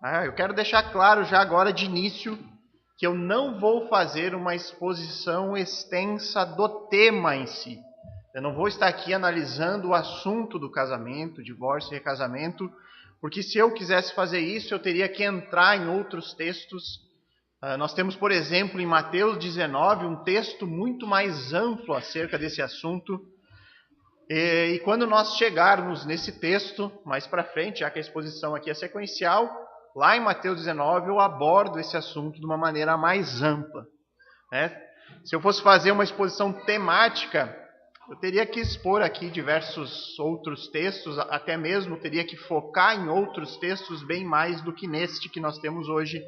Eu quero deixar claro já agora de início que eu não vou fazer uma exposição extensa do tema em si. Eu não vou estar aqui analisando o assunto do casamento, divórcio e recasamento, porque se eu quisesse fazer isso, eu teria que entrar em outros textos. Nós temos, por exemplo, em Mateus 19, um texto muito mais amplo acerca desse assunto. E quando nós chegarmos nesse texto, mais para frente, já que a exposição aqui é sequencial, lá em Mateus 19 eu abordo esse assunto de uma maneira mais ampla. Se eu fosse fazer uma exposição temática, eu teria que expor aqui diversos outros textos, até mesmo teria que focar em outros textos bem mais do que neste que nós temos hoje.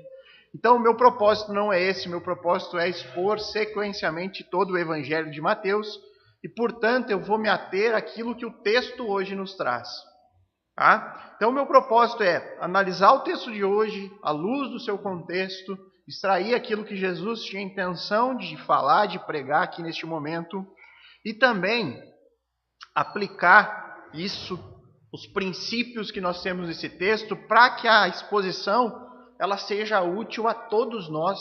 Então, o meu propósito não é esse, o meu propósito é expor sequencialmente todo o Evangelho de Mateus, e, portanto, eu vou me ater àquilo que o texto hoje nos traz. Então, o meu propósito é analisar o texto de hoje, à luz do seu contexto, extrair aquilo que Jesus tinha intenção de falar, de pregar aqui neste momento, e também aplicar isso, os princípios que nós temos nesse texto, para que a exposição ela seja útil a todos nós,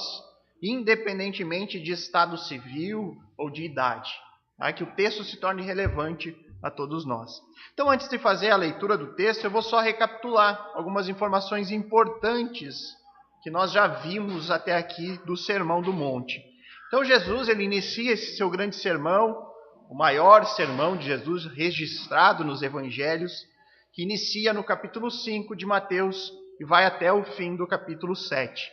independentemente de estado civil ou de idade. Que o texto se torne relevante a todos nós. Então, antes de fazer a leitura do texto, eu vou só recapitular algumas informações importantes que nós já vimos até aqui do Sermão do Monte. Então, Jesus ele inicia esse seu grande sermão, o maior sermão de Jesus registrado nos evangelhos, que inicia no capítulo 5 de Mateus e vai até o fim do capítulo 7.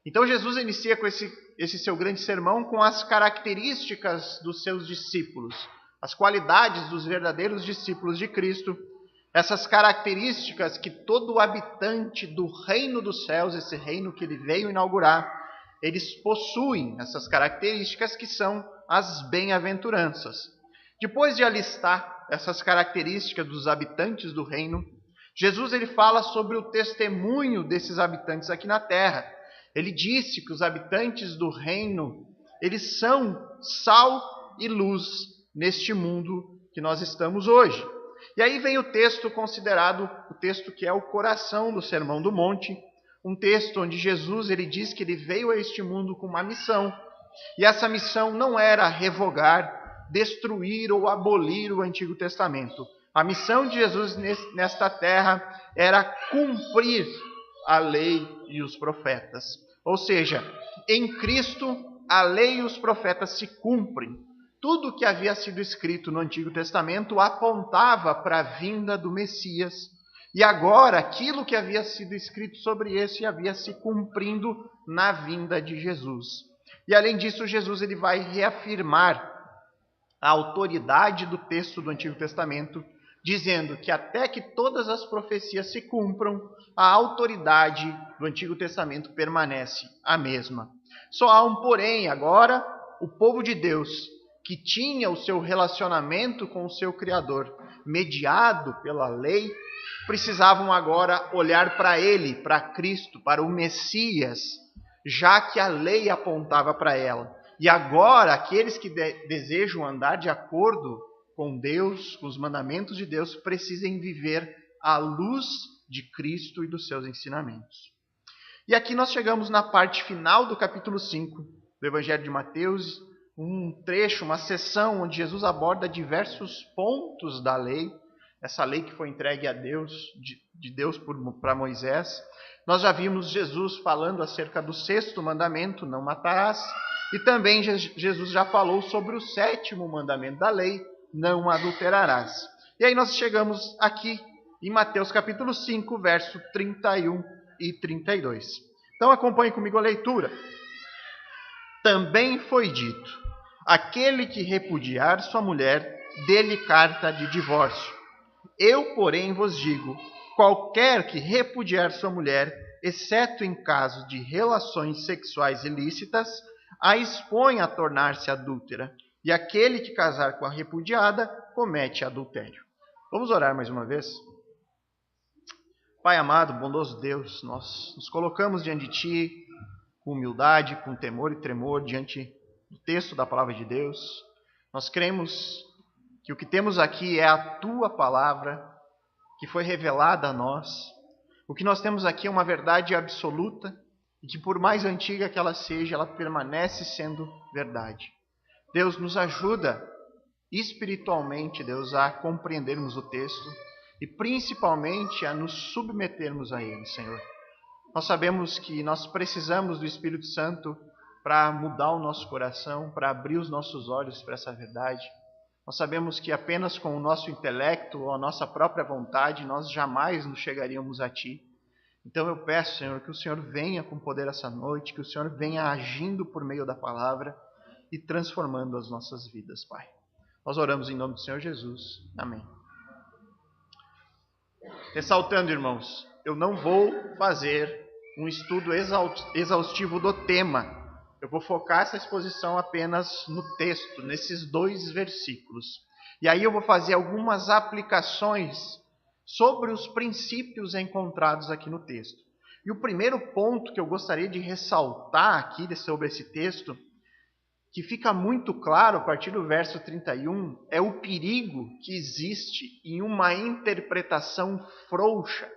Então, Jesus inicia com esse seu grande sermão com as características dos seus discípulos, as qualidades dos verdadeiros discípulos de Cristo, essas características que todo habitante do reino dos céus, esse reino que ele veio inaugurar, eles possuem essas características que são as bem-aventuranças. Depois de alistar essas características dos habitantes do reino, Jesus ele fala sobre o testemunho desses habitantes aqui na terra. Ele disse que os habitantes do reino, eles são sal e luz neste mundo que nós estamos hoje. E aí vem o texto considerado, o texto que é o coração do Sermão do Monte, um texto onde Jesus ele diz que ele veio a este mundo com uma missão. E essa missão não era revogar, destruir ou abolir o Antigo Testamento. A missão de Jesus nesta terra era cumprir a lei e os profetas. Ou seja, em Cristo, a lei e os profetas se cumprem. Tudo o que havia sido escrito no Antigo Testamento apontava para a vinda do Messias. E agora, aquilo que havia sido escrito sobre esse havia se cumprindo na vinda de Jesus. E além disso, Jesus ele vai reafirmar a autoridade do texto do Antigo Testamento, dizendo que até que todas as profecias se cumpram, a autoridade do Antigo Testamento permanece a mesma. Só há um porém agora, o povo de Deus, que tinha o seu relacionamento com o seu Criador mediado pela lei, precisavam agora olhar para ele, para Cristo, para o Messias, já que a lei apontava para ela. E agora, aqueles que desejam andar de acordo com Deus, com os mandamentos de Deus, precisem viver à luz de Cristo e dos seus ensinamentos. E aqui nós chegamos na parte final do capítulo 5 do Evangelho de Mateus, um trecho, uma sessão onde Jesus aborda diversos pontos da lei, essa lei que foi entregue a Deus, de Deus para Moisés. Nós já vimos Jesus falando acerca do 6º mandamento, não matarás, e também Jesus já falou sobre o 7º mandamento da lei, não adulterarás. E aí nós chegamos aqui em Mateus capítulo 5, verso 31 e 32. Então acompanhe comigo a leitura. Também foi dito: aquele que repudiar sua mulher, dê-lhe carta de divórcio. Eu, porém, vos digo, qualquer que repudiar sua mulher, exceto em caso de relações sexuais ilícitas, a expõe a tornar-se adúltera, e aquele que casar com a repudiada comete adultério. Vamos orar mais uma vez? Pai amado, bondoso Deus, nós nos colocamos diante de Ti com humildade, com temor e tremor diante do texto da palavra de Deus. Nós cremos que o que temos aqui é a Tua palavra que foi revelada a nós. O que nós temos aqui é uma verdade absoluta e que, por mais antiga que ela seja, ela permanece sendo verdade. Deus nos ajuda espiritualmente, Deus, a compreendermos o texto e principalmente a nos submetermos a ele, Senhor. Nós sabemos que nós precisamos do Espírito Santo para mudar o nosso coração, para abrir os nossos olhos para essa verdade. Nós sabemos que apenas com o nosso intelecto ou a nossa própria vontade nós jamais nos chegaríamos a Ti. Então eu peço, Senhor, que o Senhor venha com poder essa noite, que o Senhor venha agindo por meio da palavra e transformando as nossas vidas, Pai. Nós oramos em nome do Senhor Jesus. Amém. Ressaltando, irmãos, eu não vou fazer um estudo exaustivo do tema. Eu vou focar essa exposição apenas no texto, nesses 2 versículos. E aí eu vou fazer algumas aplicações sobre os princípios encontrados aqui no texto. E o primeiro ponto que eu gostaria de ressaltar aqui sobre esse texto, que fica muito claro a partir do verso 31, é o perigo que existe em uma interpretação frouxa,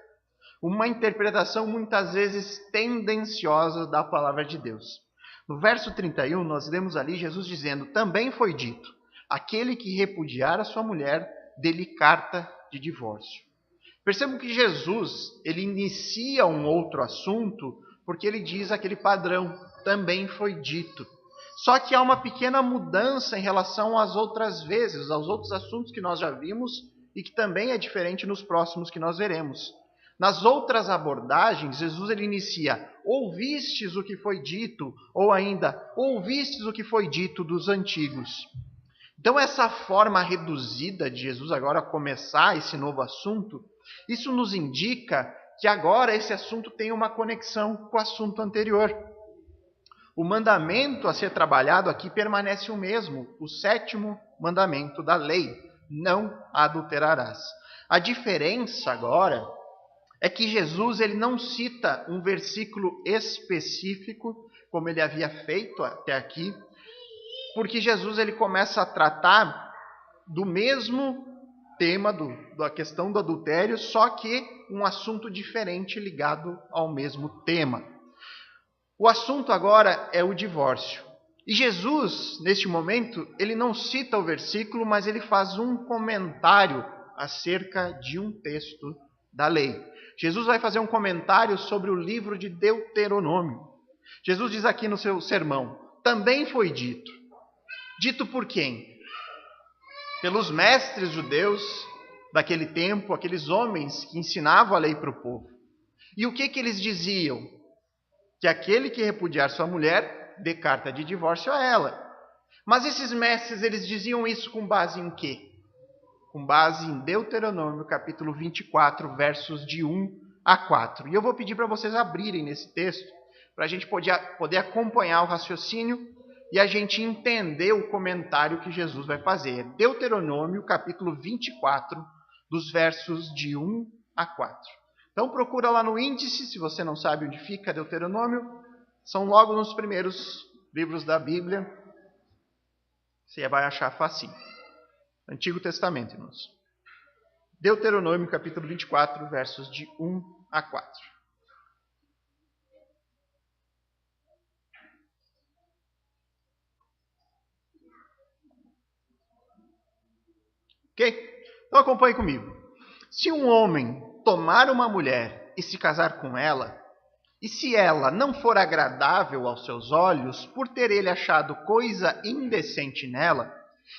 uma interpretação muitas vezes tendenciosa da palavra de Deus. No verso 31, nós lemos ali Jesus dizendo: também foi dito, aquele que repudiar a sua mulher, dê-lhe carta de divórcio. Percebam que Jesus, ele inicia um outro assunto, porque ele diz aquele padrão, também foi dito. Só que há uma pequena mudança em relação às outras vezes, aos outros assuntos que nós já vimos, e que também é diferente nos próximos que nós veremos. Nas outras abordagens, Jesus ele inicia, ouvistes o que foi dito, ou ainda, ouvistes o que foi dito dos antigos. Então essa forma reduzida de Jesus agora começar esse novo assunto, isso nos indica que agora esse assunto tem uma conexão com o assunto anterior. O mandamento a ser trabalhado aqui permanece o mesmo, o 7º mandamento da lei, não adulterarás. A diferença agora é que Jesus ele não cita um versículo específico, como ele havia feito até aqui, porque Jesus ele começa a tratar do mesmo tema da questão do adultério, só que um assunto diferente ligado ao mesmo tema. O assunto agora é o divórcio. E Jesus, neste momento, ele não cita o versículo, mas ele faz um comentário acerca de um texto da lei. Jesus vai fazer um comentário sobre o livro de Deuteronômio. Jesus diz aqui no seu sermão, também foi dito. Dito por quem? Pelos mestres judeus daquele tempo, aqueles homens que ensinavam a lei para o povo. E o que eles diziam? Que aquele que repudiar sua mulher, dê carta de divórcio a ela. Mas esses mestres, eles diziam isso com base em quê? Com base em Deuteronômio, capítulo 24, versos de 1 a 4. E eu vou pedir para vocês abrirem nesse texto, para a gente poder acompanhar o raciocínio e a gente entender o comentário que Jesus vai fazer. Deuteronômio, capítulo 24, dos versos de 1 a 4. Então procura lá no índice, se você não sabe onde fica Deuteronômio, são logo nos primeiros livros da Bíblia, você vai achar facinho. Antigo Testamento, irmãos. Deuteronômio, capítulo 24, versos de 1 a 4. Ok? Então acompanhe comigo. Se um homem tomar uma mulher e se casar com ela, e se ela não for agradável aos seus olhos, por ter ele achado coisa indecente nela,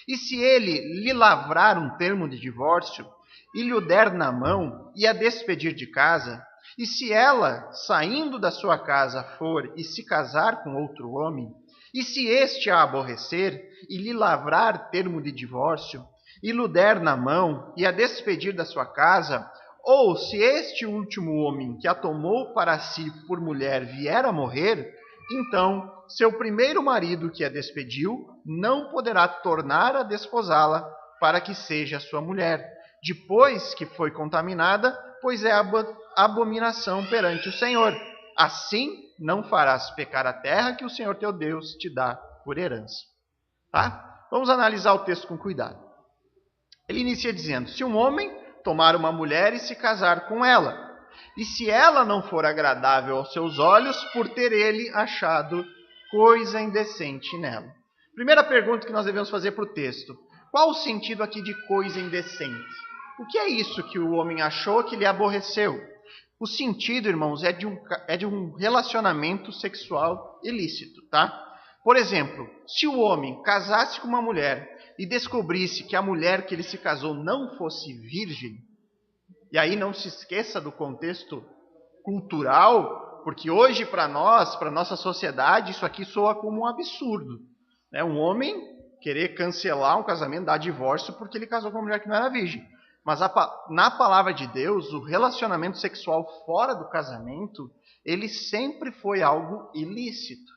e se ele lhe lavrar um termo de divórcio, e lhe o der na mão, e a despedir de casa, e se ela, saindo da sua casa, for e se casar com outro homem, e se este a aborrecer, e lhe lavrar termo de divórcio, e lhe der na mão, e a despedir da sua casa, ou se este último homem que a tomou para si por mulher vier a morrer, então seu primeiro marido que a despediu não poderá tornar a desposá-la para que seja sua mulher, depois que foi contaminada, pois é abominação perante o Senhor. Assim não farás pecar a terra que o Senhor teu Deus te dá por herança. Tá? Vamos analisar o texto com cuidado. Ele inicia dizendo, se um homem tomar uma mulher e se casar com ela, e se ela não for agradável aos seus olhos, por ter ele achado coisa indecente nela. Primeira pergunta que nós devemos fazer para o texto: qual o sentido aqui de coisa indecente? O que é isso que o homem achou que lhe aborreceu? O sentido, irmãos, é de um relacionamento sexual ilícito, tá? Por exemplo, se o homem casasse com uma mulher e descobrisse que a mulher que ele se casou não fosse virgem, e aí não se esqueça do contexto cultural, porque hoje para nós, para nossa sociedade, isso aqui soa como um absurdo, né? Um homem querer cancelar um casamento, dar divórcio porque ele casou com uma mulher que não era virgem. Mas na palavra de Deus, o relacionamento sexual fora do casamento, ele sempre foi algo ilícito.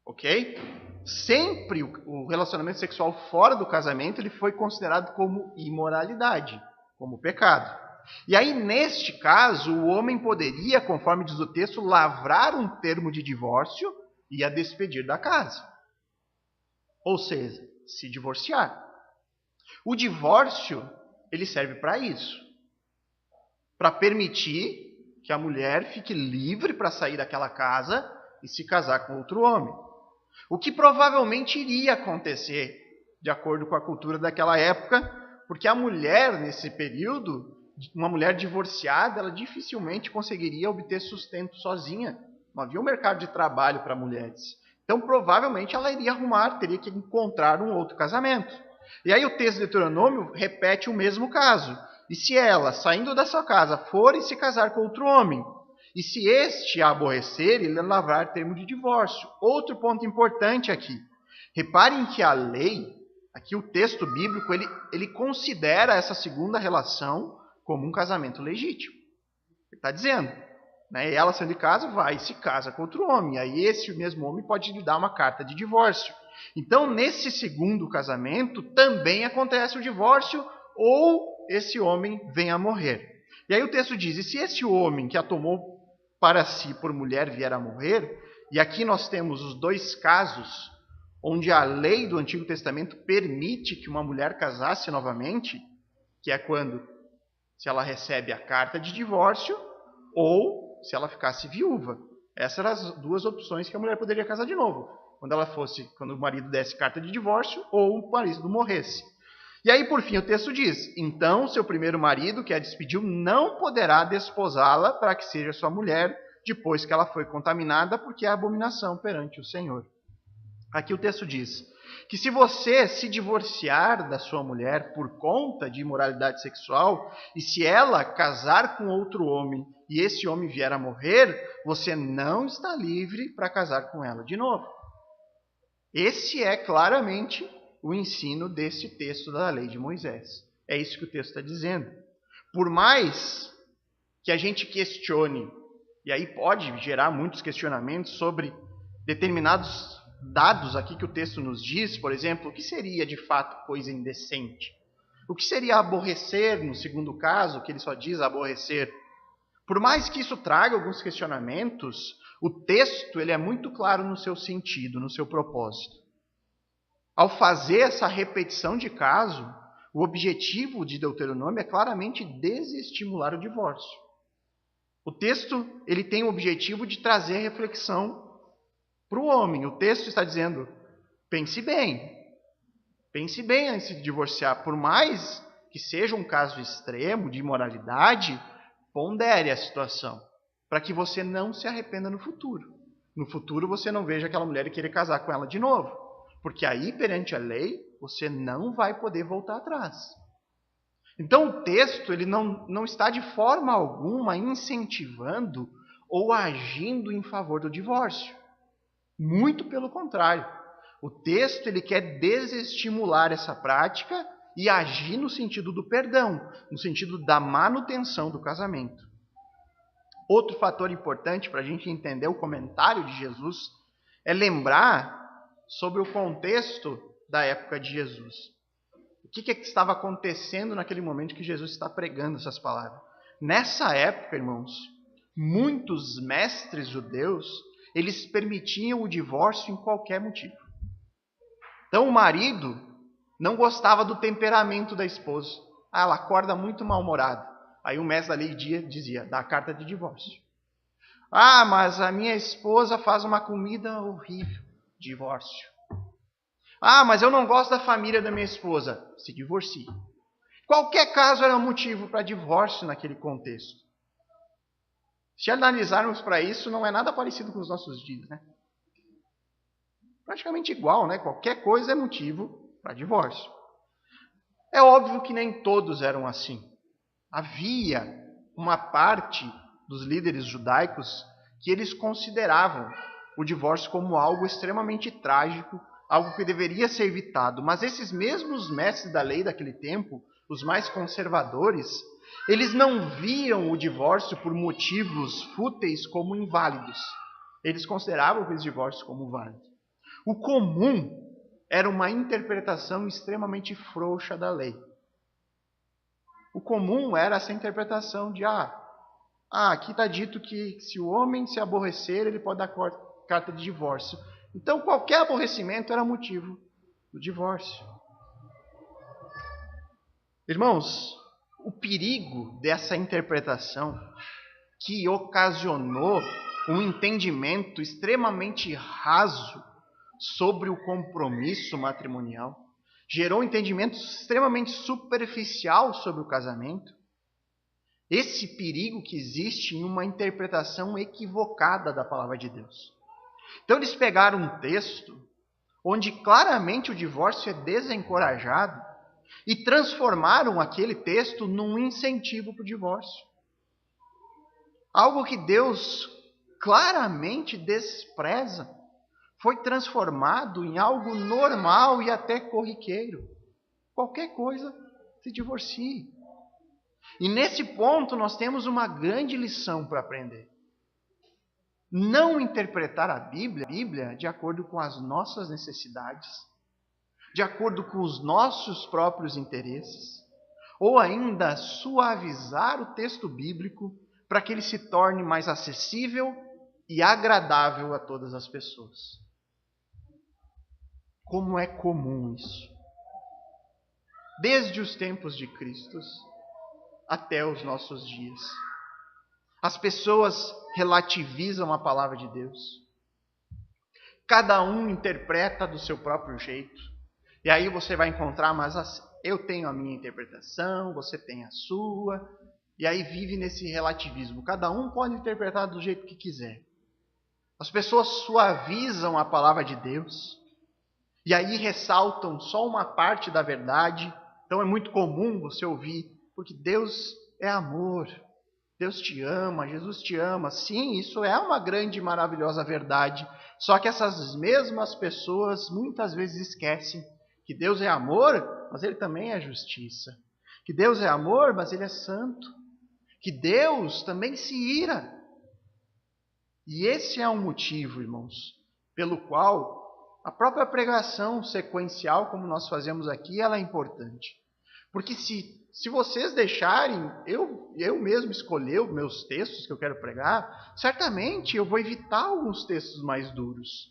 Ok? Sempre o relacionamento sexual fora do casamento, ele foi considerado como imoralidade, como pecado. E aí, neste caso, o homem poderia, conforme diz o texto, lavrar um termo de divórcio e a despedir da casa. Ou seja, se divorciar. O divórcio, ele serve para isso. Para permitir que a mulher fique livre para sair daquela casa e se casar com outro homem. O que provavelmente iria acontecer, de acordo com a cultura daquela época, porque a mulher, nesse período, uma mulher divorciada, ela dificilmente conseguiria obter sustento sozinha. Não havia um mercado de trabalho para mulheres. Então, provavelmente, ela iria teria que encontrar um outro casamento. E aí o texto de Deuteronômio repete o mesmo caso. E se ela, saindo da sua casa, for e se casar com outro homem, e se este a aborrecer, ele lavrar termo de divórcio. Outro ponto importante aqui. Reparem que a lei, aqui o texto bíblico, ele considera essa segunda relação como um casamento legítimo. Ele está dizendo, né? Ela saindo de casa, vai e se casa com outro homem. Aí esse mesmo homem pode lhe dar uma carta de divórcio. Então, nesse segundo casamento, também acontece o divórcio ou esse homem vem a morrer. E aí o texto diz, e se esse homem que a tomou para si por mulher vier a morrer, e aqui nós temos os dois casos onde a lei do Antigo Testamento permite que uma mulher casasse novamente, que é quando, se ela recebe a carta de divórcio ou se ela ficasse viúva. Essas eram as duas opções que a mulher poderia casar de novo. Quando o marido desse carta de divórcio ou o marido morresse. E aí, por fim, o texto diz, então seu primeiro marido, que a despediu, não poderá desposá-la para que seja sua mulher, depois que ela foi contaminada, porque é abominação perante o Senhor. Aqui o texto diz que se você se divorciar da sua mulher por conta de imoralidade sexual, e se ela casar com outro homem, e esse homem vier a morrer, você não está livre para casar com ela de novo. Esse é claramente o ensino desse texto da lei de Moisés. É isso que o texto está dizendo. Por mais que a gente questione, e aí pode gerar muitos questionamentos sobre determinados dados aqui que o texto nos diz, por exemplo, o que seria de fato coisa indecente? O que seria aborrecer, no segundo caso, que ele só diz aborrecer? Por mais que isso traga alguns questionamentos, o texto ele é muito claro no seu sentido, no seu propósito. Ao fazer essa repetição de caso, o objetivo de Deuteronômio é claramente desestimular o divórcio. O texto ele tem o objetivo de trazer reflexão para o homem. O texto está dizendo, pense bem antes de divorciar. Por mais que seja um caso extremo de imoralidade, pondere a situação, para que você não se arrependa no futuro. No futuro você não veja aquela mulher e querer casar com ela de novo. Porque aí, perante a lei, você não vai poder voltar atrás. Então, o texto ele não está de forma alguma incentivando ou agindo em favor do divórcio. Muito pelo contrário. O texto ele quer desestimular essa prática e agir no sentido do perdão, no sentido da manutenção do casamento. Outro fator importante para a gente entender o comentário de Jesus é lembrar sobre o contexto da época de Jesus. O que estava acontecendo naquele momento que Jesus está pregando essas palavras? Nessa época, irmãos, muitos mestres judeus, eles permitiam o divórcio em qualquer motivo. Então o marido não gostava do temperamento da esposa. Ela acorda muito mal-humorada. Aí o mestre da lei dizia, dá a carta de divórcio. Ah, mas a minha esposa faz uma comida horrível. Divórcio. Ah, mas eu não gosto da família da minha esposa. Se divorcie. Qualquer caso era motivo para divórcio naquele contexto. Se analisarmos para isso, não é nada parecido com os nossos dias, né? Praticamente igual, né? Qualquer coisa é motivo para divórcio. É óbvio que nem todos eram assim. Havia uma parte dos líderes judaicos que eles consideravam o divórcio como algo extremamente trágico, algo que deveria ser evitado. Mas esses mesmos mestres da lei daquele tempo, os mais conservadores, eles não viam o divórcio por motivos fúteis como inválidos. Eles consideravam esse divórcio como válido. O comum era uma interpretação extremamente frouxa da lei. O comum era essa interpretação de, aqui está dito que se o homem se aborrecer, ele pode dar carta de divórcio. Então, qualquer aborrecimento era motivo do divórcio. Irmãos, o perigo dessa interpretação que ocasionou um entendimento extremamente raso sobre o compromisso matrimonial, gerou um entendimento extremamente superficial sobre o casamento. Esse perigo que existe em uma interpretação equivocada da palavra de Deus. Então eles pegaram um texto onde claramente o divórcio é desencorajado e transformaram aquele texto num incentivo para o divórcio. Algo que Deus claramente despreza foi transformado em algo normal e até corriqueiro. Qualquer coisa, se divorcie. E nesse ponto nós temos uma grande lição para aprender. Não interpretar a Bíblia de acordo com as nossas necessidades, de acordo com os nossos próprios interesses, ou ainda suavizar o texto bíblico para que ele se torne mais acessível e agradável a todas as pessoas. Como é comum isso. Desde os tempos de Cristo até os nossos dias. As pessoas relativizam a palavra de Deus. Cada um interpreta do seu próprio jeito. E aí você vai encontrar, mas eu tenho a minha interpretação, você tem a sua. E aí vive nesse relativismo. Cada um pode interpretar do jeito que quiser. As pessoas suavizam a palavra de Deus. E aí ressaltam só uma parte da verdade. Então é muito comum você ouvir, porque Deus é amor. Deus te ama, Jesus te ama. Sim, isso é uma grande e maravilhosa verdade. Só que essas mesmas pessoas muitas vezes esquecem que Deus é amor, mas Ele também é justiça. Que Deus é amor, mas Ele é santo. Que Deus também se ira. E esse é um motivo, irmãos, pelo qual a própria pregação sequencial, como nós fazemos aqui, ela é importante. Porque se vocês deixarem eu mesmo escolher os meus textos que eu quero pregar, certamente eu vou evitar alguns textos mais duros.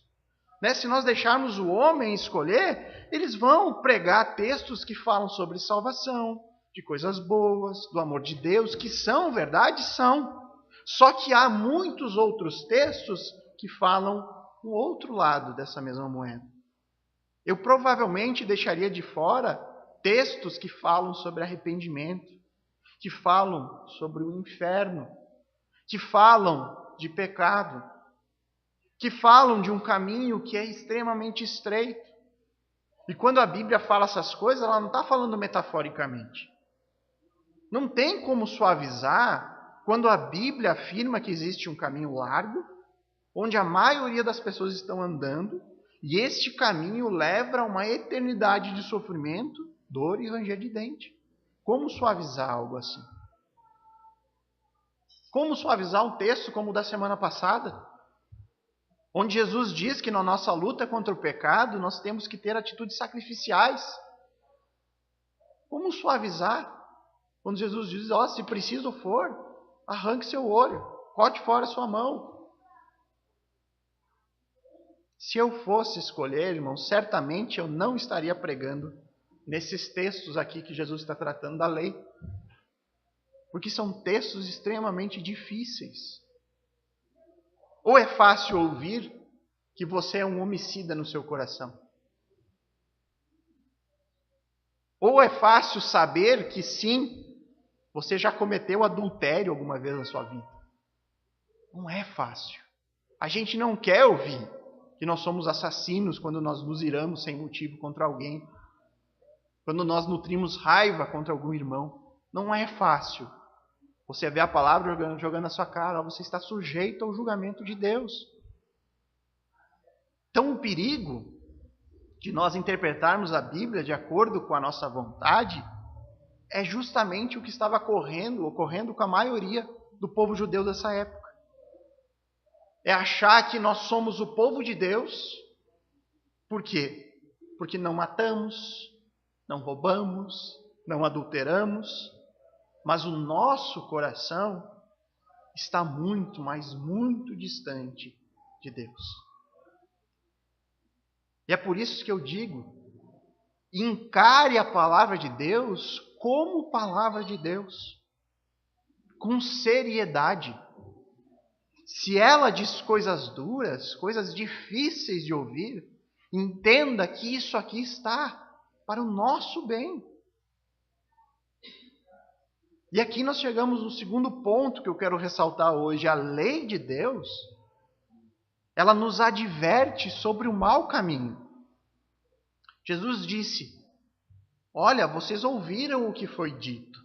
Né? Se nós deixarmos o homem escolher, eles vão pregar textos que falam sobre salvação, de coisas boas, do amor de Deus, que são verdade, são. Só que há muitos outros textos que falam o outro lado dessa mesma moeda. Eu provavelmente deixaria de fora textos que falam sobre arrependimento, que falam sobre o inferno, que falam de pecado, que falam de um caminho que é extremamente estreito. E quando a Bíblia fala essas coisas, ela não está falando metaforicamente. Não tem como suavizar quando a Bíblia afirma que existe um caminho largo, onde a maioria das pessoas estão andando, e este caminho leva a uma eternidade de sofrimento, dor e ranger de dente. Como suavizar algo assim? Como suavizar um texto como o da semana passada? Onde Jesus diz que na nossa luta contra o pecado, nós temos que ter atitudes sacrificiais. Como suavizar? Quando Jesus diz, se preciso for, arranque seu olho, corte fora sua mão. Se eu fosse escolher, irmão, certamente eu não estaria pregando nesses textos aqui que Jesus está tratando da lei. Porque são textos extremamente difíceis. Ou é fácil ouvir que você é um homicida no seu coração. Ou é fácil saber que sim, você já cometeu adultério alguma vez na sua vida. Não é fácil. A gente não quer ouvir que nós somos assassinos quando nós nos iramos sem motivo contra alguém. Quando nós nutrimos raiva contra algum irmão. Não é fácil. Você vê a palavra jogando na sua cara, você está sujeito ao julgamento de Deus. Então o perigo de nós interpretarmos a Bíblia de acordo com a nossa vontade é justamente o que estava ocorrendo com a maioria do povo judeu dessa época. É achar que nós somos o povo de Deus. Por quê? Porque não matamos, não roubamos, não adulteramos, mas o nosso coração está muito, mas muito distante de Deus. E é por isso que eu digo, encare a palavra de Deus como palavra de Deus, com seriedade. Se ela diz coisas duras, coisas difíceis de ouvir, entenda que isso aqui está para o nosso bem. E aqui nós chegamos no segundo ponto que eu quero ressaltar hoje. A lei de Deus, ela nos adverte sobre o mau caminho. Jesus disse: olha, vocês ouviram o que foi dito.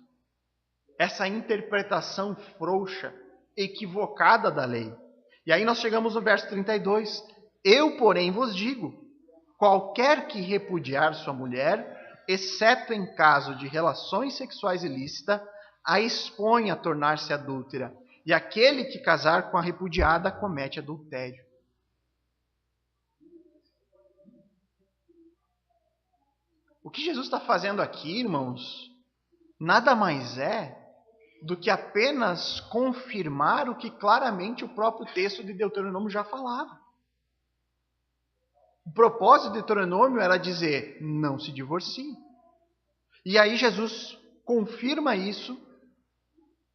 Essa interpretação frouxa, equivocada da lei. E aí nós chegamos no verso 32. Eu, porém, vos digo, qualquer que repudiar sua mulher, exceto em caso de relações sexuais ilícitas, a expõe a tornar-se adúltera. E aquele que casar com a repudiada comete adultério. O que Jesus está fazendo aqui, irmãos, nada mais é do que apenas confirmar o que claramente o próprio texto de Deuteronômio já falava. O propósito de Deuteronômio era dizer, não se divorcie. E aí Jesus confirma isso,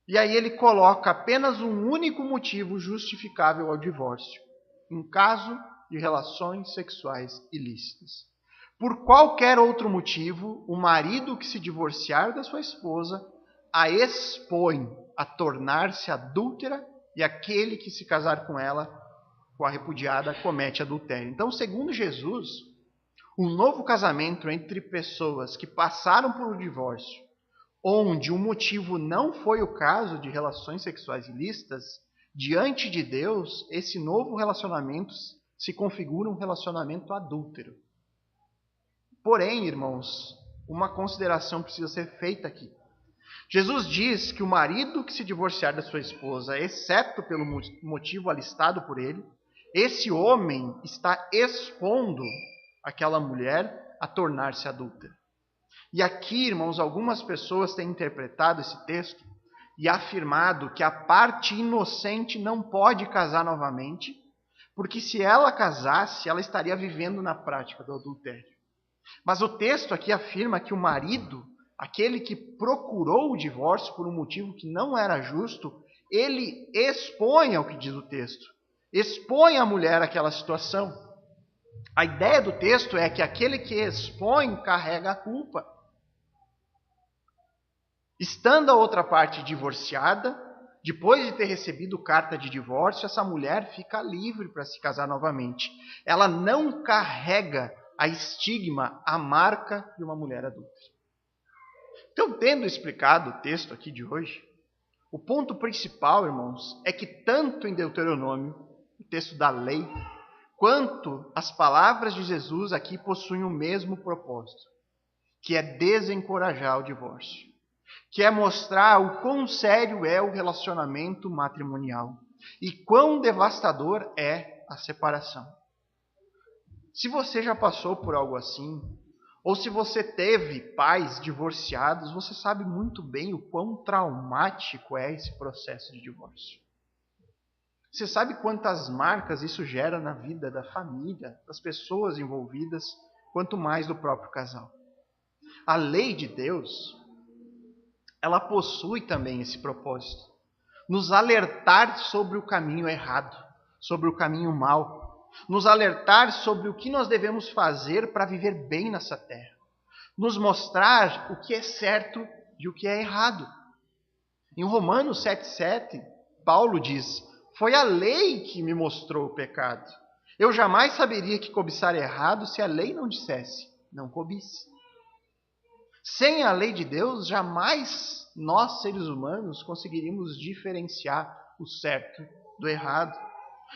e aí ele coloca apenas um único motivo justificável ao divórcio, em caso de relações sexuais ilícitas. Por qualquer outro motivo, o marido que se divorciar da sua esposa a expõe a tornar-se adúltera, e aquele que se casar com ela, com a repudiada, comete adultério. Então, segundo Jesus, um novo casamento entre pessoas que passaram por um divórcio, onde o motivo não foi o caso de relações sexuais ilícitas, diante de Deus, esse novo relacionamento se configura um relacionamento adúltero. Porém, irmãos, uma consideração precisa ser feita aqui. Jesus diz que o marido que se divorciar da sua esposa, exceto pelo motivo alistado por ele, esse homem está expondo aquela mulher a tornar-se adúltera. E aqui, irmãos, algumas pessoas têm interpretado esse texto e afirmado que a parte inocente não pode casar novamente, porque se ela casasse, ela estaria vivendo na prática do adultério. Mas o texto aqui afirma que o marido, aquele que procurou o divórcio por um motivo que não era justo, ele expõe ao que diz o texto. Expõe a mulher àquela situação. A ideia do texto é que aquele que expõe carrega a culpa. Estando a outra parte divorciada, depois de ter recebido carta de divórcio, essa mulher fica livre para se casar novamente. Ela não carrega a estigma, a marca de uma mulher adulta. Então, tendo explicado o texto aqui de hoje, o ponto principal, irmãos, é que tanto em Deuteronômio, o texto da lei, quanto as palavras de Jesus aqui possuem o mesmo propósito, que é desencorajar o divórcio, que é mostrar o quão sério é o relacionamento matrimonial e quão devastador é a separação. Se você já passou por algo assim, ou se você teve pais divorciados, você sabe muito bem o quão traumático é esse processo de divórcio. Você sabe quantas marcas isso gera na vida da família, das pessoas envolvidas, quanto mais do próprio casal. A lei de Deus, ela possui também esse propósito: nos alertar sobre o caminho errado, sobre o caminho mau, nos alertar sobre o que nós devemos fazer para viver bem nessa terra, nos mostrar o que é certo e o que é errado. Em Romanos 7,7, Paulo diz: foi a lei que me mostrou o pecado. Eu jamais saberia que cobiçar é errado se a lei não dissesse: não cobice. Sem a lei de Deus, jamais nós, seres humanos, conseguiríamos diferenciar o certo do errado.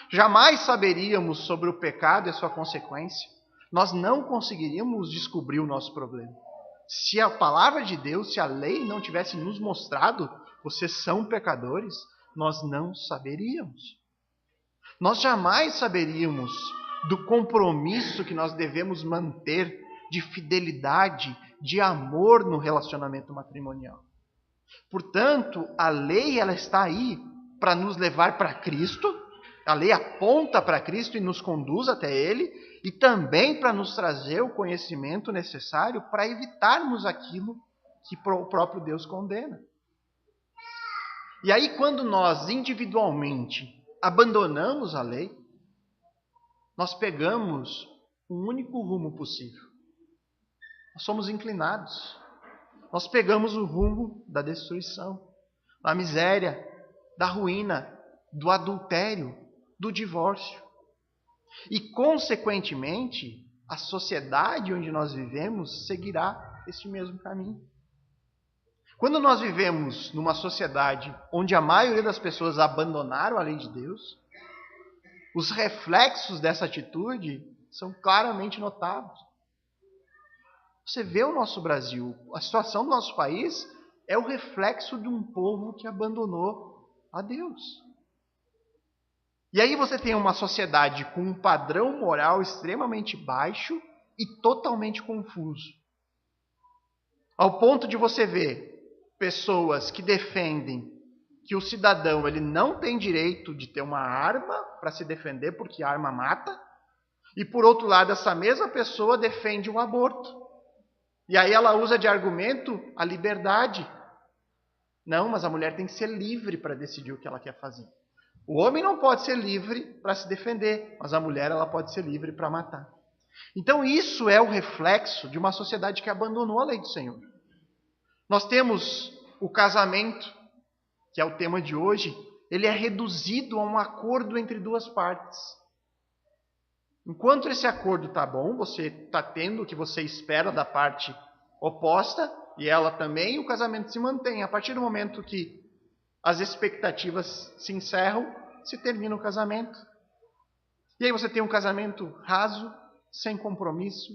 Jamais saberíamos sobre o pecado e a sua consequência. Nós não conseguiríamos descobrir o nosso problema. Se a palavra de Deus, se a lei não tivesse nos mostrado, vocês são pecadores, nós não saberíamos. Nós jamais saberíamos do compromisso que nós devemos manter de fidelidade, de amor no relacionamento matrimonial. Portanto, a lei ela está aí para nos levar para Cristo. A lei aponta para Cristo e nos conduz até Ele, e também para nos trazer o conhecimento necessário para evitarmos aquilo que o próprio Deus condena. E aí, quando nós individualmente abandonamos a lei, nós pegamos um único rumo possível. Nós somos inclinados. Nós pegamos o rumo da destruição, da miséria, da ruína, do adultério, do divórcio. E, consequentemente, a sociedade onde nós vivemos seguirá esse mesmo caminho. Quando nós vivemos numa sociedade onde a maioria das pessoas abandonaram a lei de Deus, os reflexos dessa atitude são claramente notáveis. Você vê o nosso Brasil, a situação do nosso país é o reflexo de um povo que abandonou a Deus. E aí você tem uma sociedade com um padrão moral extremamente baixo e totalmente confuso. Ao ponto de você ver pessoas que defendem que o cidadão ele não tem direito de ter uma arma para se defender porque a arma mata, e por outro lado essa mesma pessoa defende o aborto. E aí ela usa de argumento a liberdade. Não, mas a mulher tem que ser livre para decidir o que ela quer fazer. O homem não pode ser livre para se defender, mas a mulher ela pode ser livre para matar. Então isso é o reflexo de uma sociedade que abandonou a lei do Senhor. Nós temos o casamento, que é o tema de hoje, ele é reduzido a um acordo entre duas partes. Enquanto esse acordo está bom, você está tendo o que você espera da parte oposta, e ela também, o casamento se mantém. A partir do momento que as expectativas se encerram, se termina o casamento. E aí você tem um casamento raso, sem compromisso.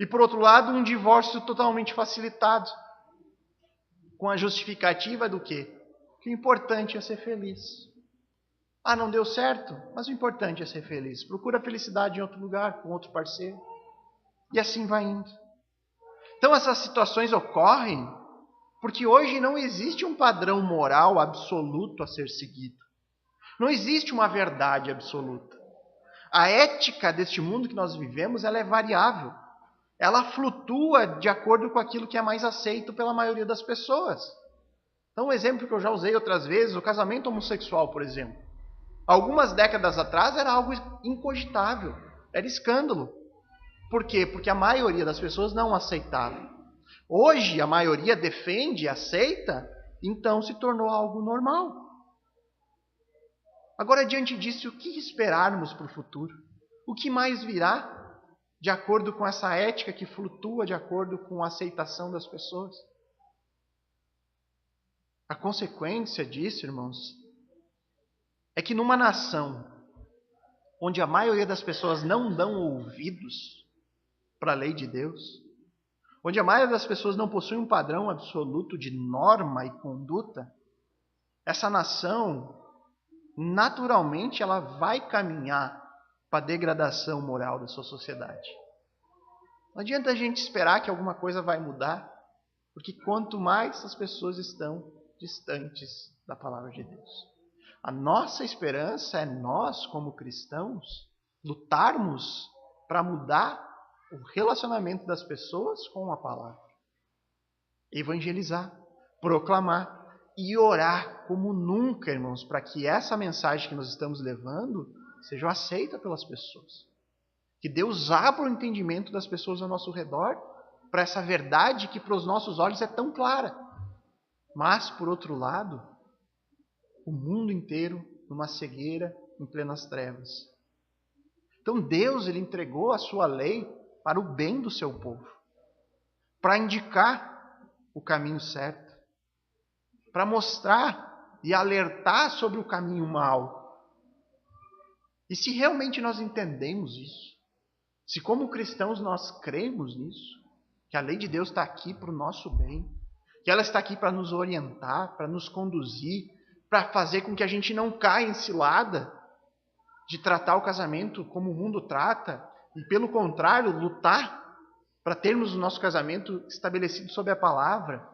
E por outro lado, um divórcio totalmente facilitado, com a justificativa do quê? Que o importante é ser feliz. Ah, não deu certo, mas o importante é ser feliz. Procura a felicidade em outro lugar, com outro parceiro. E assim vai indo. Então essas situações ocorrem porque hoje não existe um padrão moral absoluto a ser seguido. Não existe uma verdade absoluta. A ética deste mundo que nós vivemos, ela é variável. Ela flutua de acordo com aquilo que é mais aceito pela maioria das pessoas. Então um exemplo que eu já usei outras vezes, o casamento homossexual, por exemplo. Algumas décadas atrás era algo incogitável, era escândalo. Por quê? Porque a maioria das pessoas não aceitava. Hoje a maioria defende, aceita, então se tornou algo normal. Agora, diante disso, o que esperarmos para o futuro? O que mais virá de acordo com essa ética que flutua de acordo com a aceitação das pessoas? A consequência disso, irmãos, é que numa nação onde a maioria das pessoas não dão ouvidos para a lei de Deus, onde a maioria das pessoas não possui um padrão absoluto de norma e conduta, essa nação, naturalmente, ela vai caminhar para a degradação moral da sua sociedade. Não adianta a gente esperar que alguma coisa vai mudar, porque quanto mais as pessoas estão distantes da palavra de Deus. A nossa esperança é nós, como cristãos, lutarmos para mudar o relacionamento das pessoas com a palavra. evangelizar, proclamar e orar como nunca, irmãos, para que essa mensagem que nós estamos levando seja aceita pelas pessoas. Que Deus abra o entendimento das pessoas ao nosso redor para essa verdade que para os nossos olhos é tão clara. Mas, por outro lado, o mundo inteiro numa cegueira, em plenas trevas. Então Deus, ele entregou a sua lei para o bem do seu povo, para indicar o caminho certo, para mostrar e alertar sobre o caminho mau. E se realmente nós entendemos isso, se como cristãos nós cremos nisso, que a lei de Deus está aqui para o nosso bem, que ela está aqui para nos orientar, para nos conduzir, para fazer com que a gente não caia em cilada de tratar o casamento como o mundo trata, e pelo contrário, lutar para termos o nosso casamento estabelecido sob a palavra,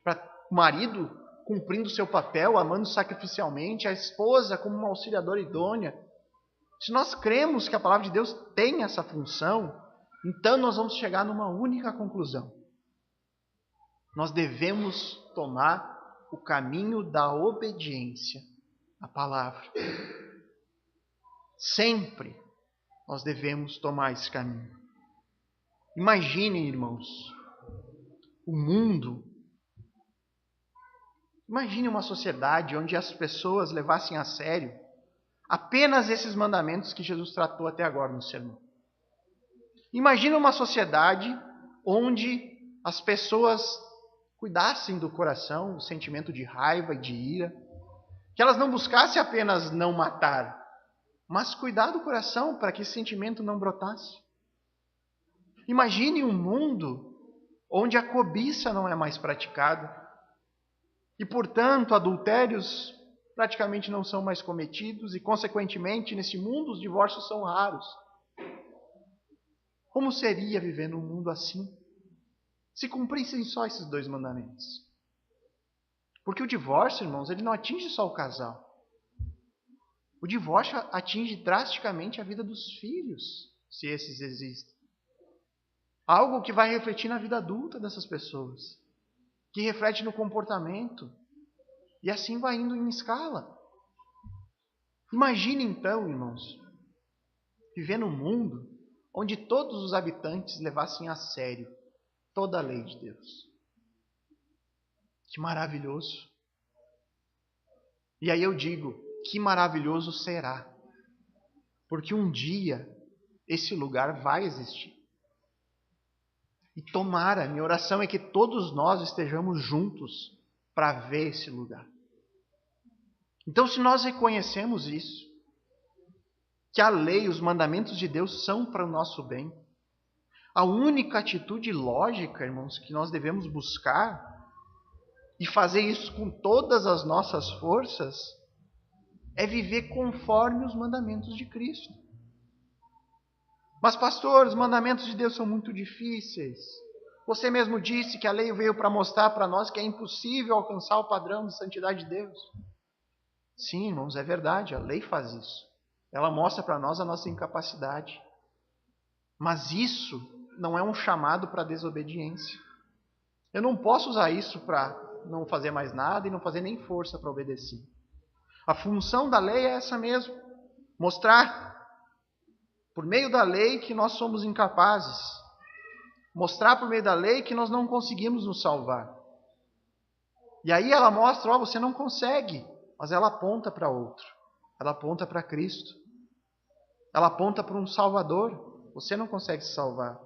para o marido cumprindo o seu papel, amando sacrificialmente, a esposa como uma auxiliadora idônea. Se nós cremos que a palavra de Deus tem essa função, então nós vamos chegar numa única conclusão. Nós devemos tomar o caminho da obediência à palavra. Sempre nós devemos tomar esse caminho. Imaginem, irmãos, o mundo. Imagine uma sociedade onde as pessoas levassem a sério apenas esses mandamentos que Jesus tratou até agora no sermão. Imagine uma sociedade onde as pessoas cuidassem do coração, do sentimento de raiva e de ira, que elas não buscassem apenas não matar, mas cuidar do coração para que esse sentimento não brotasse. Imagine um mundo onde a cobiça não é mais praticada e, portanto, adultérios praticamente não são mais cometidos e, consequentemente, nesse mundo os divórcios são raros. Como seria viver num mundo assim, se cumprissem só esses 2 mandamentos? Porque o divórcio, irmãos, ele não atinge só o casal. O divórcio atinge drasticamente a vida dos filhos, se esses existem. Algo que vai refletir na vida adulta dessas pessoas, que reflete no comportamento, e assim vai indo em escala. Imagine então, irmãos, viver num mundo onde todos os habitantes levassem a sério toda a lei de Deus. Que maravilhoso! E aí eu digo, que maravilhoso será, porque um dia esse lugar vai existir. E tomara, minha oração é que todos nós estejamos juntos para ver esse lugar. Então, se nós reconhecemos isso, que a lei, os mandamentos de Deus são para o nosso bem, a única atitude lógica, irmãos, que nós devemos buscar e fazer isso com todas as nossas forças é viver conforme os mandamentos de Cristo. Mas, pastor, os mandamentos de Deus são muito difíceis. Você mesmo disse que a lei veio para mostrar para nós que é impossível alcançar o padrão de santidade de Deus. Sim, irmãos, é verdade, a lei faz isso. Ela mostra para nós a nossa incapacidade. Mas isso não é um chamado para desobediência. Eu não posso usar isso para não fazer mais nada e não fazer nem força para obedecer. A função da lei é essa mesmo. Mostrar, por meio da lei, que nós somos incapazes. Mostrar por meio da lei que nós não conseguimos nos salvar. E aí ela mostra, você não consegue, mas ela aponta para outro. Ela aponta para Cristo. Ela aponta para um Salvador. Você não consegue se salvar,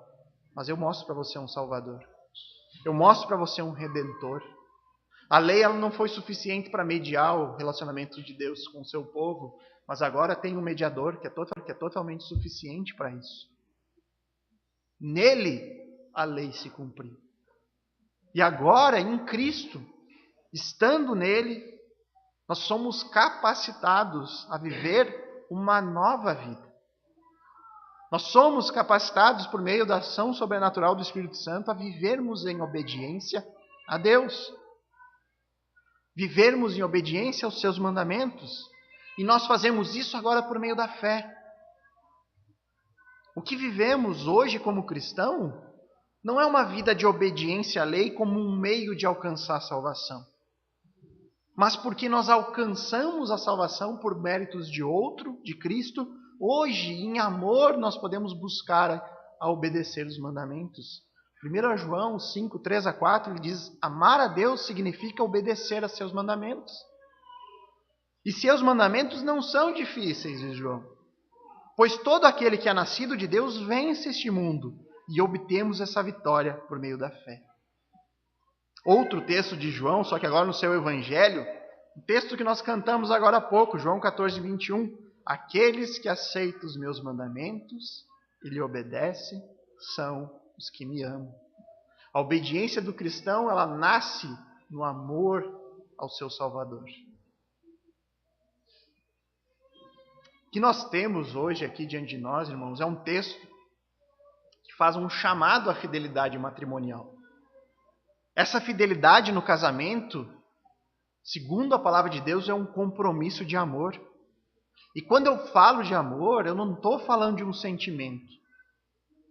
mas eu mostro para você um Salvador. Eu mostro para você um Redentor. A lei ela não foi suficiente para mediar o relacionamento de Deus com o seu povo, mas agora tem um mediador que é totalmente suficiente para isso. Nele a lei se cumpriu. E agora, em Cristo, estando nele, nós somos capacitados a viver uma nova vida. Nós somos capacitados, por meio da ação sobrenatural do Espírito Santo, a vivermos em obediência a Deus. Vivermos em obediência aos seus mandamentos. E nós fazemos isso agora por meio da fé. O que vivemos hoje como cristão não é uma vida de obediência à lei como um meio de alcançar a salvação, mas porque nós alcançamos a salvação por méritos de outro, de Cristo. Hoje, em amor, nós podemos buscar a obedecer os mandamentos. 1 João 5, 3-4, ele diz: amar a Deus significa obedecer a seus mandamentos. E seus mandamentos não são difíceis, diz João. Pois todo aquele que é nascido de Deus vence este mundo, e obtemos essa vitória por meio da fé. Outro texto de João, só que agora no seu evangelho, o texto que nós cantamos agora há pouco, João 14, 21. Aqueles que aceitam os meus mandamentos e lhe obedecem são os que me amam. A obediência do cristão, ela nasce no amor ao seu Salvador. O que nós temos hoje aqui diante de nós, irmãos, é um texto que faz um chamado à fidelidade matrimonial. Essa fidelidade no casamento, segundo a palavra de Deus, é um compromisso de amor. E quando eu falo de amor, eu não estou falando de um sentimento.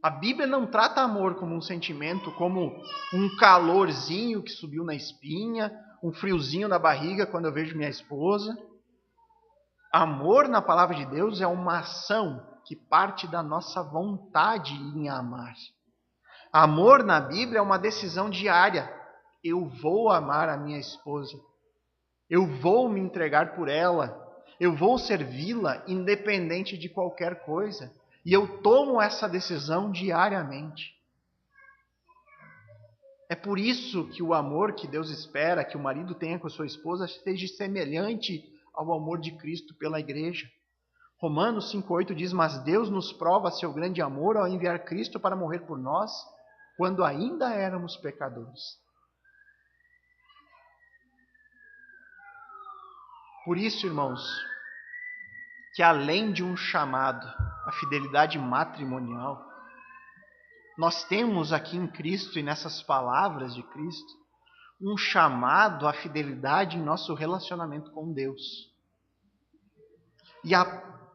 A Bíblia não trata amor como um sentimento, como um calorzinho que subiu na espinha, um friozinho na barriga quando eu vejo minha esposa. Amor na palavra de Deus é uma ação que parte da nossa vontade em amar. Amor na Bíblia é uma decisão diária. Eu vou amar a minha esposa. Eu vou me entregar por ela. Eu vou servi-la independente de qualquer coisa. E eu tomo essa decisão diariamente. É por isso que o amor que Deus espera que o marido tenha com a sua esposa seja semelhante ao amor de Cristo pela igreja. Romanos 5,8 diz: mas Deus nos prova seu grande amor ao enviar Cristo para morrer por nós, quando ainda éramos pecadores. Por isso, irmãos, que além de um chamado à fidelidade matrimonial, nós temos aqui em Cristo e nessas palavras de Cristo, um chamado à fidelidade em nosso relacionamento com Deus. E a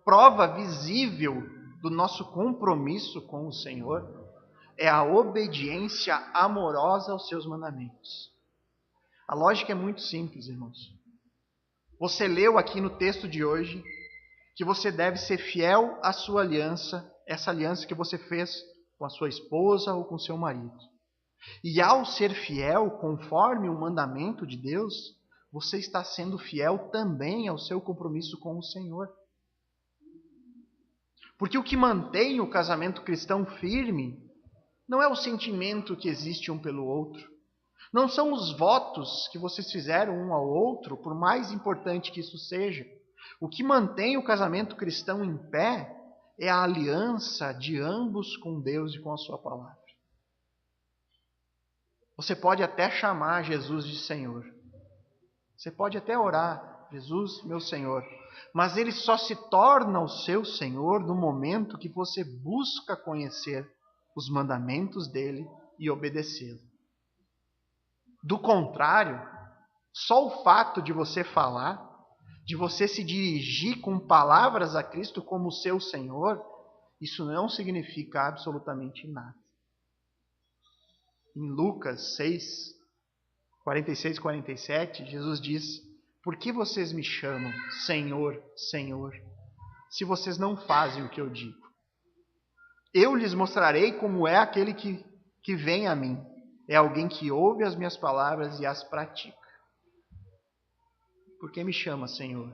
prova visível do nosso compromisso com o Senhor é a obediência amorosa aos seus mandamentos. A lógica é muito simples, irmãos. Você leu aqui no texto de hoje que você deve ser fiel à sua aliança, essa aliança que você fez com a sua esposa ou com seu marido. E ao ser fiel, conforme o mandamento de Deus, você está sendo fiel também ao seu compromisso com o Senhor. Porque o que mantém o casamento cristão firme não é o sentimento que existe um pelo outro. Não são os votos que vocês fizeram um ao outro, por mais importante que isso seja. O que mantém o casamento cristão em pé é a aliança de ambos com Deus e com a sua palavra. Você pode até chamar Jesus de Senhor. Você pode até orar: Jesus, meu Senhor. Mas Ele só se torna o seu Senhor no momento que você busca conhecer os mandamentos dEle e obedecê-lo. Do contrário, só o fato de você falar, de você se dirigir com palavras a Cristo como seu Senhor, isso não significa absolutamente nada. Em Lucas 6, 46 e 47, Jesus diz: por que vocês me chamam Senhor, Senhor, se vocês não fazem o que eu digo? Eu lhes mostrarei como é aquele que vem a mim. É alguém que ouve as minhas palavras e as pratica. Por que me chama Senhor,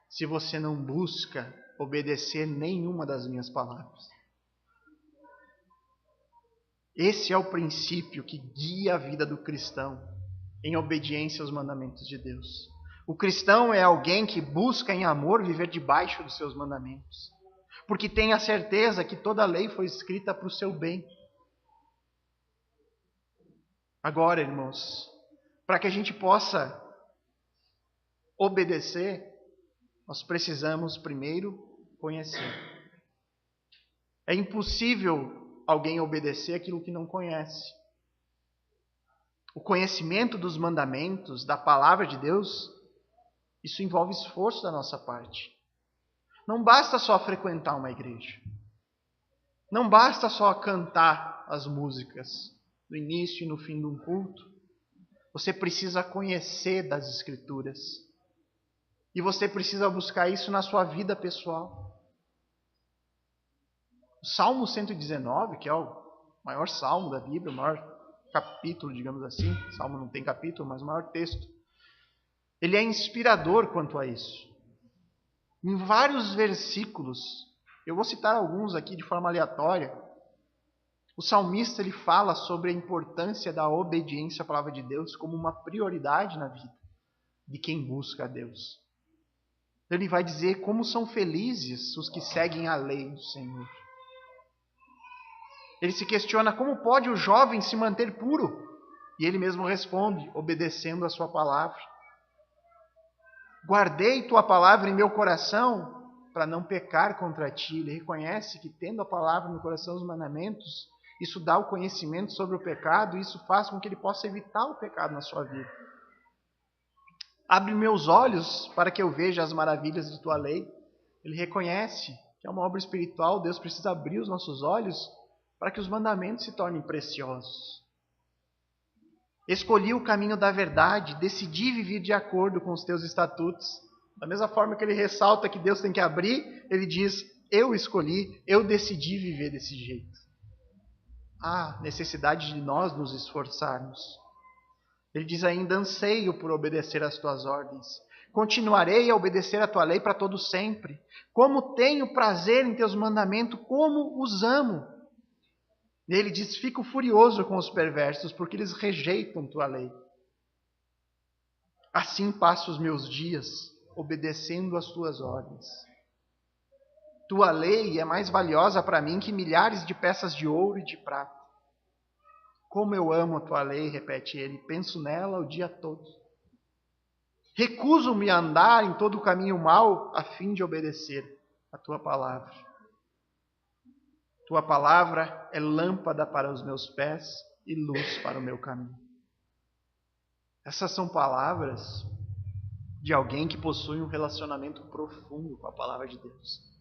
se você não busca obedecer nenhuma das minhas palavras? Esse é o princípio que guia a vida do cristão em obediência aos mandamentos de Deus. O cristão é alguém que busca em amor viver debaixo dos seus mandamentos, porque tem a certeza que toda a lei foi escrita para o seu bem. Agora, irmãos, para que a gente possa obedecer, nós precisamos primeiro conhecer. É impossível alguém obedecer aquilo que não conhece. O conhecimento dos mandamentos, da palavra de Deus, isso envolve esforço da nossa parte. Não basta só frequentar uma igreja. Não basta só cantar as músicas no início e no fim de um culto. Você precisa conhecer das Escrituras. E você precisa buscar isso na sua vida pessoal. O Salmo 119, que é o maior salmo da Bíblia, o maior capítulo, digamos assim. O Salmo não tem capítulo, mas o maior texto. Ele é inspirador quanto a isso. Em vários versículos, eu vou citar alguns aqui de forma aleatória, o salmista ele fala sobre a importância da obediência à palavra de Deus como uma prioridade na vida de quem busca a Deus. Ele vai dizer como são felizes os que seguem a lei do Senhor. Ele se questiona como pode o jovem se manter puro? E ele mesmo responde, obedecendo a sua palavra. Guardei tua palavra em meu coração para não pecar contra ti. Ele reconhece que tendo a palavra no coração, os mandamentos, isso dá o conhecimento sobre o pecado e isso faz com que ele possa evitar o pecado na sua vida. Abre meus olhos para que eu veja as maravilhas de tua lei. Ele reconhece que é uma obra espiritual, Deus precisa abrir os nossos olhos para que os mandamentos se tornem preciosos. Escolhi o caminho da verdade, decidi viver de acordo com os teus estatutos. Da mesma forma que ele ressalta que Deus tem que abrir, ele diz, eu escolhi, eu decidi viver desse jeito. Há necessidade de nós nos esforçarmos. Ele diz ainda, anseio por obedecer às tuas ordens. Continuarei a obedecer a tua lei para todo sempre. Como tenho prazer em teus mandamentos, como os amo. Ele diz, fico furioso com os perversos, porque eles rejeitam tua lei. Assim passo os meus dias, obedecendo às tuas ordens. Tua lei é mais valiosa para mim que milhares de peças de ouro e de prata. Como eu amo a tua lei, repete ele, penso nela o dia todo. Recuso-me a andar em todo o caminho mau, a fim de obedecer a tua palavra. Tua palavra é lâmpada para os meus pés e luz para o meu caminho. Essas são palavras de alguém que possui um relacionamento profundo com a palavra de Deus.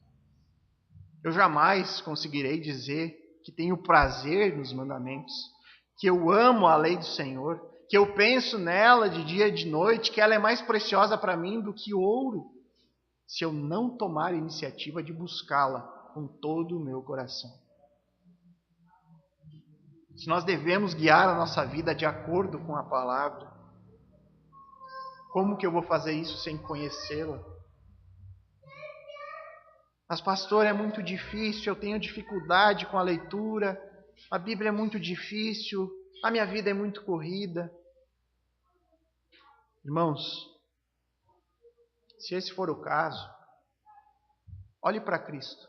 Eu jamais conseguirei dizer que tenho prazer nos mandamentos, que eu amo a lei do Senhor, que eu penso nela de dia e de noite, que ela é mais preciosa para mim do que ouro, se eu não tomar a iniciativa de buscá-la com todo o meu coração. Se nós devemos guiar a nossa vida de acordo com a palavra, como que eu vou fazer isso sem conhecê-la? Mas pastor, é muito difícil, eu tenho dificuldade com a leitura, a Bíblia é muito difícil, a minha vida é muito corrida. Irmãos, se esse for o caso, olhe para Cristo.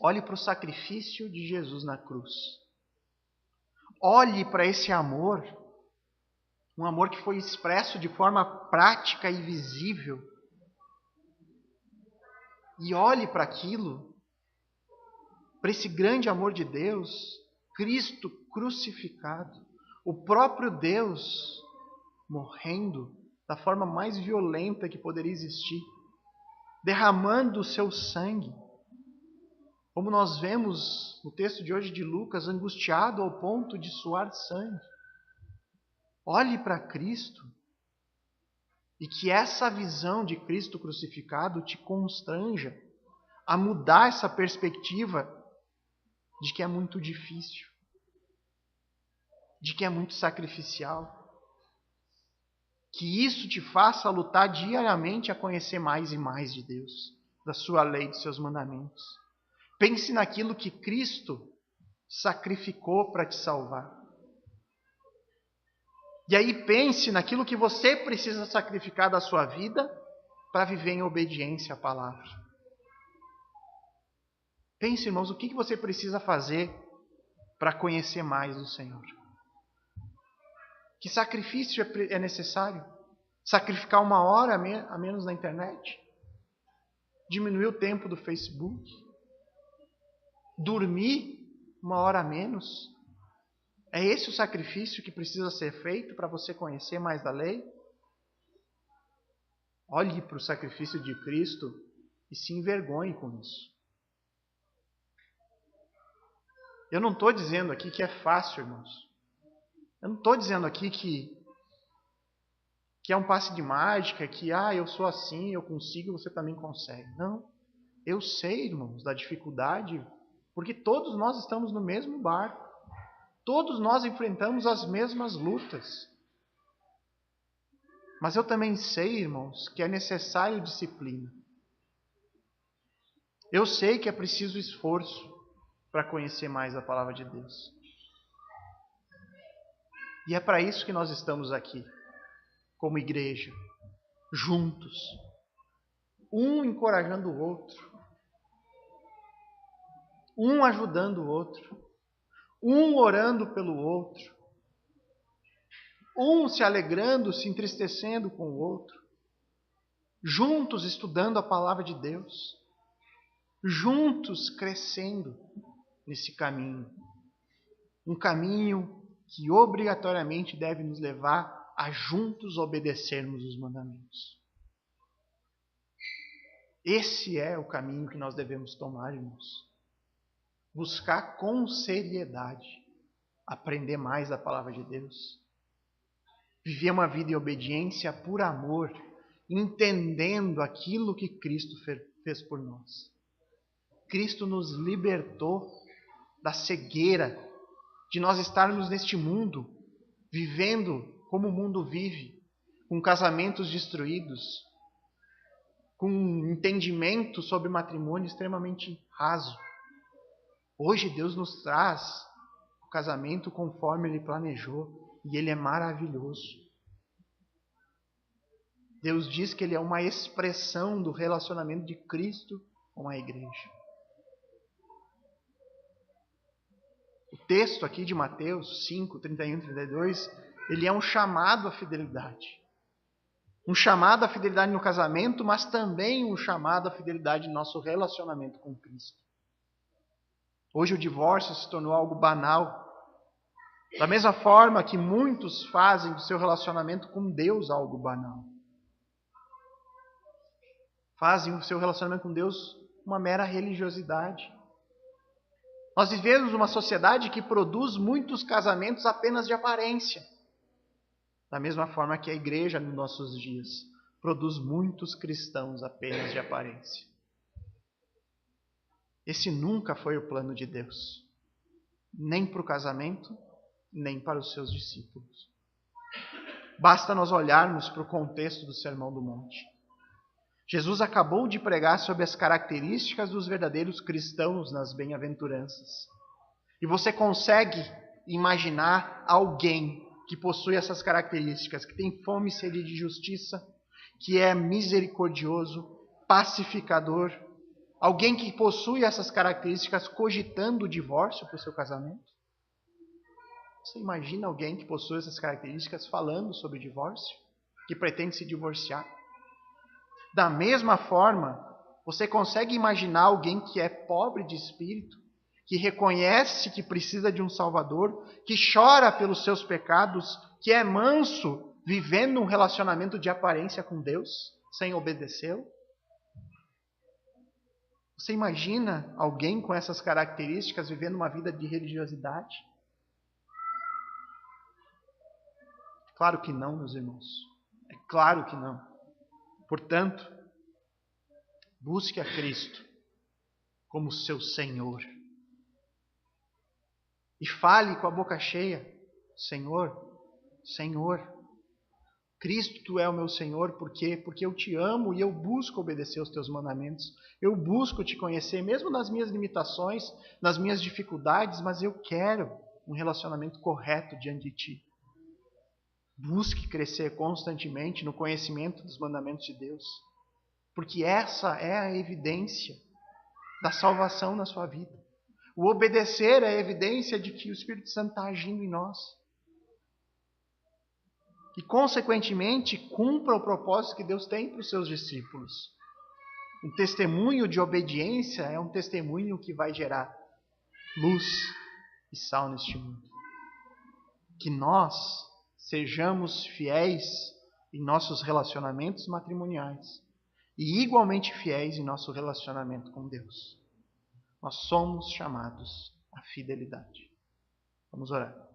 Olhe para o sacrifício de Jesus na cruz. Olhe para esse amor, um amor que foi expresso de forma prática e visível. E olhe para aquilo, para esse grande amor de Deus, Cristo crucificado, o próprio Deus morrendo da forma mais violenta que poderia existir, derramando o seu sangue. Como nós vemos no texto de hoje de Lucas, angustiado ao ponto de suar sangue. Olhe para Cristo e que essa visão de Cristo crucificado te constranja a mudar essa perspectiva de que é muito difícil, de que é muito sacrificial. Que isso te faça lutar diariamente a conhecer mais e mais de Deus, da sua lei, dos seus mandamentos. Pense naquilo que Cristo sacrificou para te salvar. E aí pense naquilo que você precisa sacrificar da sua vida para viver em obediência à palavra. Pense, irmãos, o que você precisa fazer para conhecer mais do Senhor. Que sacrifício é necessário? Sacrificar 1 hora a menos na internet? Diminuir o tempo do Facebook? Dormir 1 hora a menos? É esse o sacrifício que precisa ser feito para você conhecer mais da lei? Olhe para o sacrifício de Cristo e se envergonhe com isso. Eu não estou dizendo aqui que é fácil, irmãos. Eu não estou dizendo aqui que é um passe de mágica, que eu sou assim, eu consigo, você também consegue. Não. Eu sei, irmãos, da dificuldade, porque todos nós estamos no mesmo barco. Todos nós enfrentamos as mesmas lutas. Mas eu também sei, irmãos, que é necessário disciplina. Eu sei que é preciso esforço para conhecer mais a palavra de Deus. E é para isso que nós estamos aqui, como igreja, juntos, um encorajando o outro, um ajudando o outro, um orando pelo outro, um se alegrando, se entristecendo com o outro, juntos estudando a palavra de Deus, juntos crescendo nesse caminho. Um caminho que obrigatoriamente deve nos levar a juntos obedecermos os mandamentos. Esse é o caminho que nós devemos tomar, irmãos. Buscar com seriedade aprender mais da palavra de Deus. Viver uma vida em obediência por amor, entendendo aquilo que Cristo fez por nós. Cristo nos libertou da cegueira de nós estarmos neste mundo, vivendo como o mundo vive, com casamentos destruídos, com um entendimento sobre matrimônio extremamente raso. Hoje Deus nos traz o casamento conforme Ele planejou, e Ele é maravilhoso. Deus diz que Ele é uma expressão do relacionamento de Cristo com a igreja. O texto aqui de Mateus 5, 31 e 32, ele é um chamado à fidelidade. Um chamado à fidelidade no casamento, mas também um chamado à fidelidade no nosso relacionamento com Cristo. Hoje o divórcio se tornou algo banal. Da mesma forma que muitos fazem do seu relacionamento com Deus algo banal. Fazem o seu relacionamento com Deus uma mera religiosidade. Nós vivemos uma sociedade que produz muitos casamentos apenas de aparência. Da mesma forma que a igreja nos nossos dias produz muitos cristãos apenas de aparência. Esse nunca foi o plano de Deus. Nem para o casamento, nem para os seus discípulos. Basta nós olharmos para o contexto do Sermão do Monte. Jesus acabou de pregar sobre as características dos verdadeiros cristãos nas bem-aventuranças. E você consegue imaginar alguém que possui essas características, que tem fome e sede de justiça, que é misericordioso, pacificador, alguém que possui essas características cogitando o divórcio para o seu casamento? Você imagina alguém que possui essas características falando sobre o divórcio, que pretende se divorciar? Da mesma forma, você consegue imaginar alguém que é pobre de espírito, que reconhece que precisa de um Salvador, que chora pelos seus pecados, que é manso, vivendo um relacionamento de aparência com Deus, sem obedecê-lo? Você imagina alguém com essas características vivendo uma vida de religiosidade? Claro que não, meus irmãos. É claro que não. Portanto, busque a Cristo como seu Senhor. E fale com a boca cheia: Senhor, Senhor. Cristo, Tu é o meu Senhor, por quê? Porque eu te amo e eu busco obedecer os Teus mandamentos. Eu busco te conhecer, mesmo nas minhas limitações, nas minhas dificuldades, mas eu quero um relacionamento correto diante de Ti. Busque crescer constantemente no conhecimento dos mandamentos de Deus, porque essa é a evidência da salvação na sua vida. O obedecer é a evidência de que o Espírito Santo está agindo em nós. E, consequentemente, cumpra o propósito que Deus tem para os seus discípulos. Um testemunho de obediência é um testemunho que vai gerar luz e sal neste mundo. Que nós sejamos fiéis em nossos relacionamentos matrimoniais e igualmente fiéis em nosso relacionamento com Deus. Nós somos chamados a fidelidade. Vamos orar.